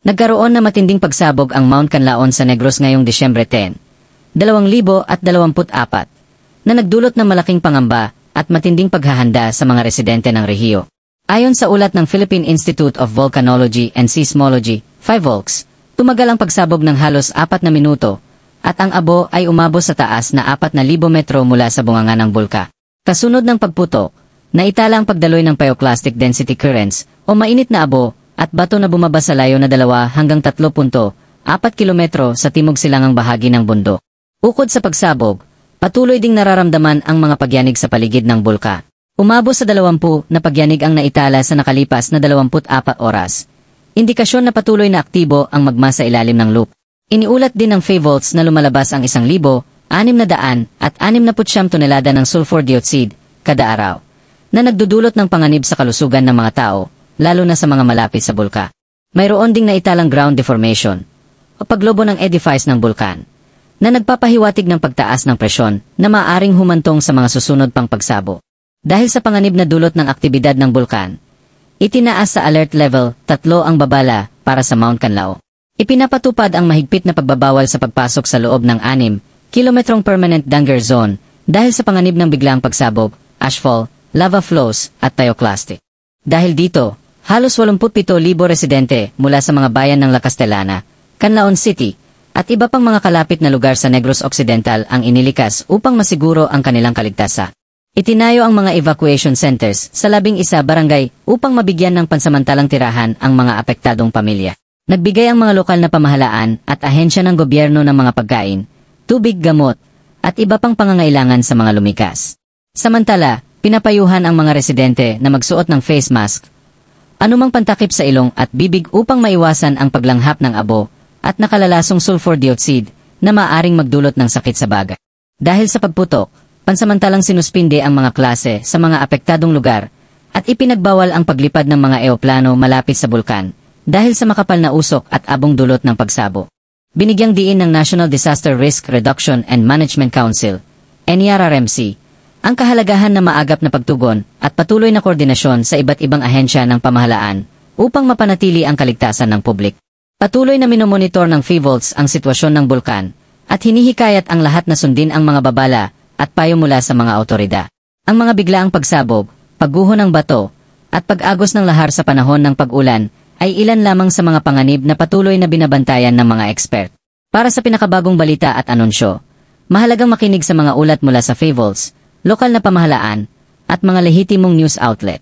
Nagkaroon na matinding pagsabog ang Mount Canlaon sa Negros ngayong Disyembre 10, 2024, na nagdulot ng malaking pangamba at matinding paghahanda sa mga residente ng rehiyo. Ayon sa ulat ng Philippine Institute of Volcanology and Seismology, PHIVOLCS, tumagal ang pagsabog ng halos 4 na minuto, at ang abo ay umabot sa taas na 4,000 metro mula sa bunganga ng bulka. Kasunod ng pagputok, naitala ang pagdaloy ng pyroclastic density currents o mainit na abo at bato na bumaba sa layo na 2 hanggang 3.4 kilometro sa timog silangang bahagi ng bundok. Ukod sa pagsabog, patuloy ding nararamdaman ang mga pagyanig sa paligid ng bulka. Umabot sa 20 na pagyanig ang naitala sa nakalipas na 24 oras. Indikasyon na patuloy na aktibo ang magma sa ilalim ng loop. Iniulat din ng PHIVOLCS na lumalabas ang 1,669 tonelada ng sulfur dioxide kada araw, na nagdudulot ng panganib sa kalusugan ng mga tao, lalo na sa mga malapit sa bulka. Mayroon ding naitalang ground deformation o paglobo ng edifice ng bulkan, na nagpapahiwatig ng pagtaas ng presyon na maaaring humantong sa mga susunod pang pagsabo. Dahil sa panganib na dulot ng aktibidad ng bulkan, itinaas sa alert level 3 ang babala para sa Mount Canlaon. Ipinapatupad ang mahigpit na pagbabawal sa pagpasok sa loob ng 6 kilometrong permanent danger zone dahil sa panganib ng biglang pagsabog, ashfall, lava flows at pyroclastic. Dahil dito, halos 87,000 residente mula sa mga bayan ng La Castellana, Canlaon City, at iba pang mga kalapit na lugar sa Negros Occidental ang inilikas upang masiguro ang kanilang kaligtasan. Itinayo ang mga evacuation centers sa 11 barangay upang mabigyan ng pansamantalang tirahan ang mga apektadong pamilya. Nagbigay ang mga lokal na pamahalaan at ahensya ng gobyerno ng mga pagkain, tubig, gamot, at iba pang pangangailangan sa mga lumikas. Samantala, pinapayuhan ang mga residente na magsuot ng face mask, anumang pantakip sa ilong at bibig upang maiwasan ang paglanghap ng abo at nakalalasong sulfur dioxide na maaaring magdulot ng sakit sa baga. Dahil sa pagputok, pansamantalang sinuspinde ang mga klase sa mga apektadong lugar at ipinagbawal ang paglipad ng mga eoplano malapit sa bulkan dahil sa makapal na usok at abong dulot ng pagsabo. Binigyang diin ng National Disaster Risk Reduction and Management Council, NERRMC, ang kahalagahan na maagap na pagtugon at patuloy na koordinasyon sa iba't ibang ahensya ng pamahalaan upang mapanatili ang kaligtasan ng publik. Patuloy na minomonitor ng PHIVOLCS ang sitwasyon ng bulkan at hinihikayat ang lahat na sundin ang mga babala at payo mula sa mga awtoridad. Ang mga biglaang pagsabog, pagguho ng bato, at pag-agos ng lahar sa panahon ng pag-ulan ay ilan lamang sa mga panganib na patuloy na binabantayan ng mga expert. Para sa pinakabagong balita at anunsyo, mahalagang makinig sa mga ulat mula sa PHIVOLCS, lokal na pamahalaan, at mga lehitimong news outlet.